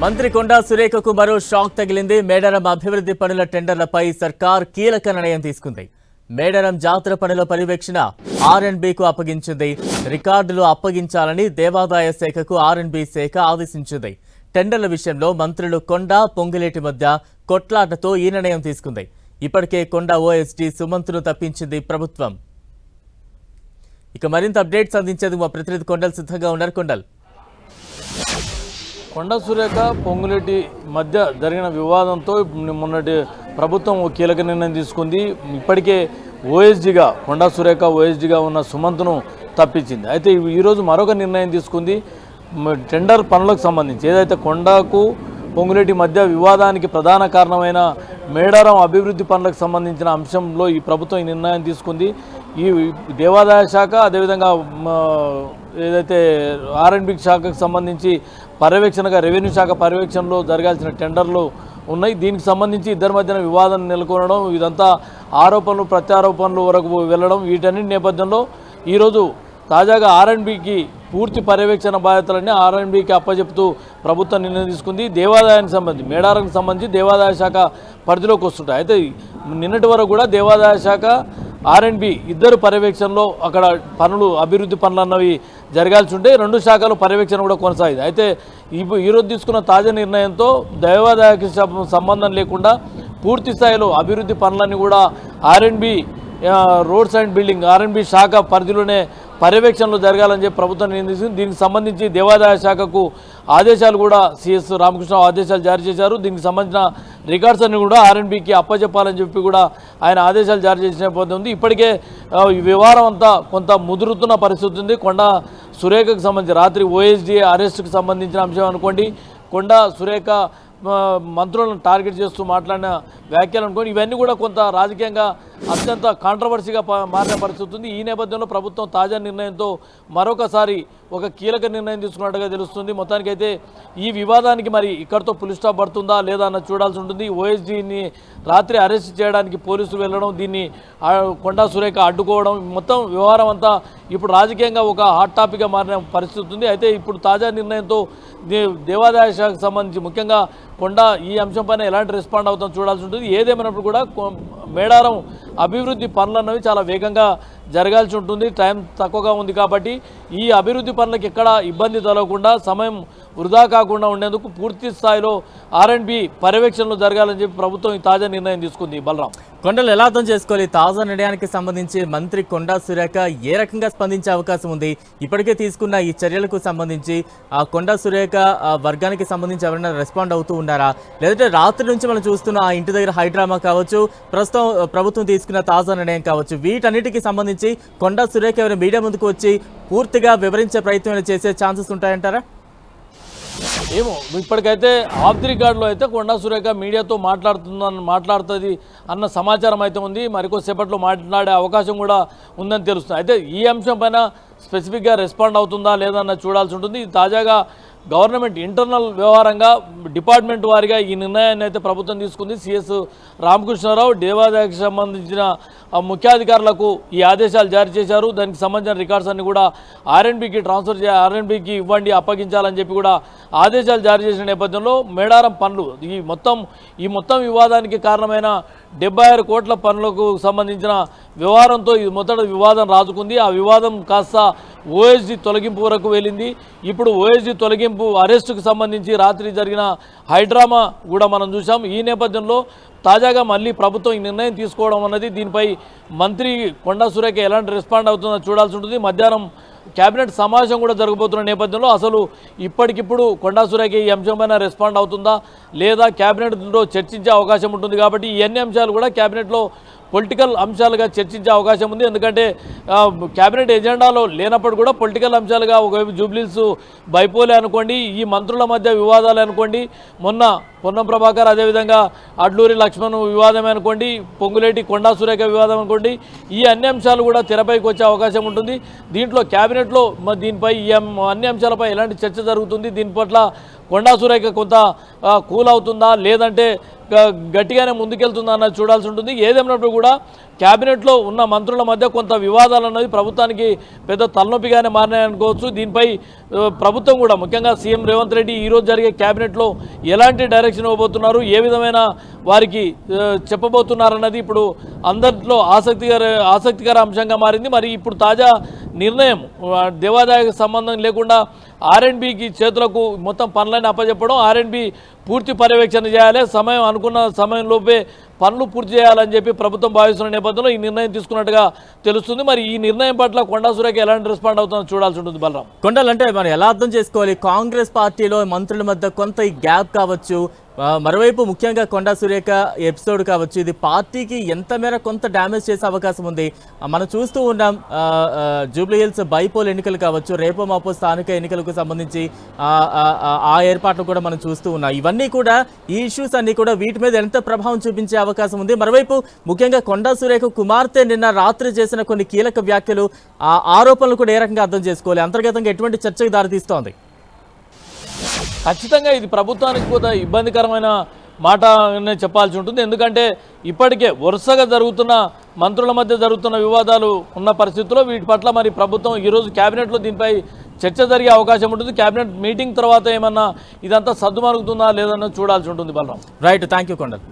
మంత్రి కొండా సురేఖకు మరో షాక్ తగిలింది. మేడారం అభివృద్ధి పనుల టెండర్లపై సర్కార్ కీలక నిర్ణయం తీసుకుంది. మేడారం జాతర పనుల పర్యవేక్షణ ఆర్ఎండ్బీకు అప్పగించింది. రికార్డులు అప్పగించాలని దేవాదాయ శాఖకు ఆర్ఎండ్బీ శాఖ ఆదేశించింది. టెండర్ల విషయంలో మంత్రులు కొండా పొంగులేటి మధ్య కొట్లాటతో ఈ నిర్ణయం తీసుకుంది. ఇప్పటికే కొండా ఓఎస్డీ సుమంత్ను తప్పించింది ప్రభుత్వం. ఇక మరింత అప్డేట్స్ అందించేందుకు మా ప్రతినిధి కొండల్ సిద్ధంగా ఉన్నారు. కొండా సురేఖ పొంగులేటి మధ్య జరిగిన వివాదంతో మొన్నటి ప్రభుత్వం కీలక నిర్ణయం తీసుకుంది. ఇప్పటికే ఓఎస్డీగా కొండా సురేఖ ఓఎస్డీగా ఉన్న సుమంత్ను తప్పించింది. అయితే ఈరోజు మరొక నిర్ణయం తీసుకుంది. టెండర్ పనులకు సంబంధించి ఏదైతే కొండకు పొంగులేటి మధ్య వివాదానికి ప్రధాన కారణమైన మేడారం అభివృద్ధి పనులకు సంబంధించిన అంశంలో ఈ ప్రభుత్వం ఈ నిర్ణయం తీసుకుంది. ఈ దేవాదాయ శాఖ అదేవిధంగా ఏదైతే ఆర్ఎండ్బీ శాఖకు సంబంధించి పర్యవేక్షణగా రెవెన్యూ శాఖ పర్యవేక్షణలో జరగాల్సిన టెండర్లు ఉన్నాయి. దీనికి సంబంధించి ఇద్దరి మధ్యన వివాదం నెలకొనడం, ఇదంతా ఆరోపణలు ప్రత్యారోపణలు వరకు వెళ్ళడం, వీటన్నిటి నేపథ్యంలో ఈరోజు తాజాగా ఆర్ఎండ్బీకి పూర్తి పర్యవేక్షణ బాధ్యతలన్నీ ఆర్ఎండ్బీకి అప్పచెప్తూ ప్రభుత్వం నిర్ణయం తీసుకుంది. దేవాదాయానికి సంబంధించి మేడారానికి సంబంధించి దేవాదాయ శాఖ పరిధిలోకి వస్తుంటాయి. అయితే నిన్నటి వరకు కూడా దేవాదాయ శాఖ ఆర్ఎండ్బీ ఇద్దరు పర్యవేక్షణలో అక్కడ పనులు అభివృద్ధి పనులు అన్నవి జరగాల్సి ఉంటే రెండు శాఖలు పర్యవేక్షణ కూడా కొనసాగింది. అయితే ఈరోజు తీసుకున్న తాజా నిర్ణయంతో దేవాదాయకి సంబంధం లేకుండా పూర్తి స్థాయిలో అభివృద్ధి పనులన్నీ కూడా R&B roads and building R&B శాఖ పరిధిలోనే పర్యవేక్షణలో జరగాలని చెప్పి ప్రభుత్వం నిర్ణయించింది. దీనికి సంబంధించి దేవాదాయ శాఖకు ఆదేశాలు కూడా సిఎస్ రామకృష్ణ ఆదేశాలు జారీ చేశారు. దీనికి సంబంధించిన రికార్డ్స్ అన్ని కూడా ఆర్ఎండ్బీకి అప్పచెప్పాలని చెప్పి కూడా ఆయన ఆదేశాలు జారీ చేసిన పోతే ఉంది. ఇప్పటికే ఈ వ్యవహారం అంతా కొంత ముదురుతున్న పరిస్థితి ఉంది. కొండా సురేఖకు సంబంధించి రాత్రి ఓఎస్డీ అరెస్ట్కి సంబంధించిన అంశం అనుకోండి, కొండా సురేఖ మంత్రులను టార్గెట్ చేస్తూ మాట్లాడిన వ్యాఖ్యలు అనుకోండి, ఇవన్నీ కూడా కొంత రాజకీయంగా అత్యంత కాంట్రవర్సీగా మారిన పరిస్థితి ఉంది. ఈ నేపథ్యంలో ప్రభుత్వం తాజా నిర్ణయంతో మరొకసారి ఒక కీలక నిర్ణయం తీసుకున్నట్టుగా తెలుస్తుంది. మొత్తానికైతే ఈ వివాదానికి మరి ఇక్కడితో పులి స్టాప్ పడుతుందా లేదా అన్నది చూడాల్సి ఉంటుంది. ఓఎస్డీని రాత్రి అరెస్ట్ చేయడానికి పోలీసులు వెళ్ళడం, దీన్ని కొండా సురేఖ అడ్డుకోవడం, మొత్తం వ్యవహారం అంతా ఇప్పుడు రాజకీయంగా ఒక హాట్ టాపిక్గా మారిన పరిస్థితి ఉంది. అయితే ఇప్పుడు తాజా నిర్ణయంతో దేవాదాయ శాఖకు సంబంధించి ముఖ్యంగా కొండా ఈ అంశంపైన ఎలాంటి రెస్పాండ్ అవుతాం చూడాల్సి ఉంటుంది. ఏదేమైనప్పుడు కూడా మేడారం అభివృద్ధి పనులు అన్నవి చాలా వేగంగా జరగాల్సి ఉంటుంది. టైం తక్కువగా ఉంది కాబట్టి ఈ అభివృద్ధి పనులకు ఎక్కడ ఇబ్బంది తలగకుండా సమయం వృధా కాకుండా ఉండేందుకు పూర్తి స్థాయిలో ఆర్ఎండ్బీ పర్యవేక్షణలో జరగాలని చెప్పి ప్రభుత్వం ఈ తాజా నిర్ణయం తీసుకుంది. బలరాం, కొండలు ఎలా అర్థం చేసుకోవాలి? తాజా నిర్ణయానికి సంబంధించి మంత్రి కొండా సురేఖ ఏ రకంగా స్పందించే అవకాశం ఉంది? ఇప్పటికే తీసుకున్న ఈ చర్యలకు సంబంధించి ఆ కొండా సురేఖ వర్గానికి సంబంధించి ఎవరైనా రెస్పాండ్ అవుతూ ఉన్నారా, లేదంటే రాత్రి నుంచి మనం చూస్తున్న ఆ ఇంటి దగ్గర హైడ్రామా కావచ్చు, ప్రస్తుతం ప్రభుత్వం తీసుకున్న తాజా నిర్ణయం కావచ్చు, వీటన్నిటికీ సంబంధించి కొండా సురేఖ ఎవరైనా మీడియా ముందుకు వచ్చి పూర్తిగా వివరించే ప్రయత్నం చేసే ఛాన్సెస్ ఉంటాయంటారా? ఏమో, ఇప్పటికైతే ఆఫ్ ది రికార్డులో అయితే కొండా సురేఖ మీడియాతో మాట్లాడుతుంది అన్న సమాచారం అయితే ఉంది. మరికొద్దిసేపట్లో మాట్లాడే అవకాశం కూడా ఉందని తెలుస్తుంది. అయితే ఈ అంశం పైన స్పెసిఫిక్గా రెస్పాండ్ అవుతుందా లేదన్న చూడాల్సి ఉంటుంది. తాజాగా గవర్నమెంట్ ఇంటర్నల్ వ్యవహారంగా డిపార్ట్మెంట్ వారిగా ఈ నిర్ణయాన్ని అయితే ప్రభుత్వం తీసుకుంది. సిఎస్ రామకృష్ణారావు దేవాదాయకు సంబంధించిన ముఖ్యాధికారులకు ఈ ఆదేశాలు జారీ చేశారు. దానికి సంబంధించిన రికార్డ్స్ అన్ని కూడా ఆర్ఎండ్బీకి ట్రాన్స్ఫర్ ఆర్ఎండ్బీకి ఇవ్వండి, అప్పగించాలని చెప్పి కూడా ఆదేశాలు జారీ చేసిన నేపథ్యంలో మేడారం పనులు ఈ మొత్తం వివాదానికి కారణమైన 76 కోట్ల పనులకు సంబంధించిన వ్యవహారంతో ఇది మొదట వివాదం రాజుకుంది. ఆ వివాదం కాస్త ఓఎస్డీ తొలగింపు వరకు వెళ్ళింది. ఇప్పుడు ఓఎస్డీ తొలగింపు అరెస్టుకు సంబంధించి రాత్రి జరిగిన హైడ్రామా కూడా మనం చూసాం. ఈ నేపథ్యంలో తాజాగా మళ్ళీ ప్రభుత్వం ఈ నిర్ణయం తీసుకోవడం అన్నది, దీనిపై మంత్రి కొండా సురేఖ ఎలాంటి రెస్పాండ్ అవుతుందో చూడాల్సి ఉంటుంది. మధ్యాహ్నం కేబినెట్ సమావేశం కూడా జరగబోతున్న నేపథ్యంలో అసలు ఇప్పటికిప్పుడు కొండా సురేఖ ఈ అంశంపైన రెస్పాండ్ అవుతుందా లేదా కేబినెట్లో చర్చించే అవకాశం ఉంటుంది. కాబట్టి ఈ అన్ని అంశాలు కూడా కేబినెట్లో పొలిటికల్ అంశాలుగా చర్చించే అవకాశం ఉంది. ఎందుకంటే కేబినెట్ ఎజెండాలో లేనప్పుడు కూడా పొలిటికల్ అంశాలుగా ఒకవైపు జూబ్లీస్ బైపోలే అనుకోండి, ఈ మంత్రుల మధ్య వివాదాలు అనుకోండి, మొన్న పొన్నం ప్రభాకర్ అదేవిధంగా అడ్లూరి లక్ష్మణ్ వివాదం అనుకోండి, పొంగులేటి కొండా సురేఖ వివాదం అనుకోండి, ఈ అన్ని అంశాలు కూడా తెరపైకి వచ్చే అవకాశం ఉంటుంది. దీంట్లో కేబినెట్లో దీనిపై ఈ అన్ని అంశాలపై ఎలాంటి చర్చ జరుగుతుంది, దీని పట్ల కొండా సురేఖ కొంత కూల్ అవుతుందా లేదంటే గట్టిగానే ముందుకెళ్తుందా అన్నది చూడాల్సి ఉంటుంది. ఏదేమైనప్పుడు కూడా క్యాబినెట్లో ఉన్న మంత్రుల మధ్య కొంత వివాదాలు అన్నది ప్రభుత్వానికి పెద్ద తలనొప్పిగానే మారినాయనుకోవచ్చు. దీనిపై ప్రభుత్వం కూడా ముఖ్యంగా సీఎం రేవంత్ రెడ్డి ఈరోజు జరిగే క్యాబినెట్లో ఎలాంటి డైరెక్షన్ ఇవ్వబోతున్నారు, ఏ విధమైన వారికి చెప్పబోతున్నారన్నది ఇప్పుడు అందరిలో ఆసక్తికర అంశంగా మారింది. మరి ఇప్పుడు తాజా నిర్ణయం దేవాదాయకు సంబంధం లేకుండా ఆర్ఎండ్బికి చేతులకు మొత్తం పనులను అప్పచెప్పడం, ఆర్ఎండ్బి పూర్తి పర్యవేక్షణ చేయాలి, అనుకున్న సమయంలోపే పనులు పూర్తి చేయాలని చెప్పి ప్రభుత్వం భావిస్తున్న నేపథ్యంలో ఈ నిర్ణయం తీసుకున్నట్టుగా తెలుస్తుంది. మరి ఈ నిర్ణయం పట్ల కొండా సురేఖ ఎలాంటి రెస్పాండ్ అవుతుందో చూడాల్సి ఉంటుంది. బలరాం, కొండలంటే మనం ఎలా అర్థం చేసుకోవాలి? కాంగ్రెస్ పార్టీలో మంత్రుల మధ్య కొంత ఈ గ్యాప్ కావచ్చు, మరోవైపు ముఖ్యంగా కొండా సురేఖ ఎపిసోడ్ కావచ్చు, ఇది పార్టీకి ఎంత మేర కొంత డ్యామేజ్ చేసే అవకాశం ఉంది. మనం చూస్తూ ఉన్నాం జూబ్లీ హిల్స్ బైపోల్ ఎన్నికలు కావచ్చు, రేపో మాపో స్థానిక ఎన్నికలకు సంబంధించి ఆ ఏర్పాట్లు కూడా మనం చూస్తూ ఉన్నాం. ఇవన్నీ కూడా ఈ ఇష్యూస్ అన్ని కూడా వీటి మీద ఎంత ప్రభావం చూపించే అవకాశం ఉంది. మరోవైపు ముఖ్యంగా కొండా సురేఖ కుమార్తె నిన్న రాత్రి చేసిన కొన్ని కీలక వ్యాఖ్యలు, ఆ ఆరోపణలు కూడా ఏ రకంగా అర్థం చేసుకోవాలి? అంతర్గతంగా ఎటువంటి చర్చకు దారితీస్తోంది? ఖచ్చితంగా ఇది ప్రభుత్వానికి కూడా ఇబ్బందికరమైన మాట చెప్పాల్సి ఉంటుంది. ఎందుకంటే ఇప్పటికే వరుసగా జరుగుతున్న మంత్రుల మధ్య జరుగుతున్న వివాదాలు ఉన్న పరిస్థితుల్లో వీటి పట్ల మరి ప్రభుత్వం ఈరోజు క్యాబినెట్లో దీనిపై చర్చ జరిగే అవకాశం ఉంటుంది. క్యాబినెట్ మీటింగ్ తర్వాత ఏమన్నా ఇదంతా సద్దుమరుగుతుందా లేదన్నది చూడాల్సి ఉంటుంది. Balaram, right, thank you Kondal.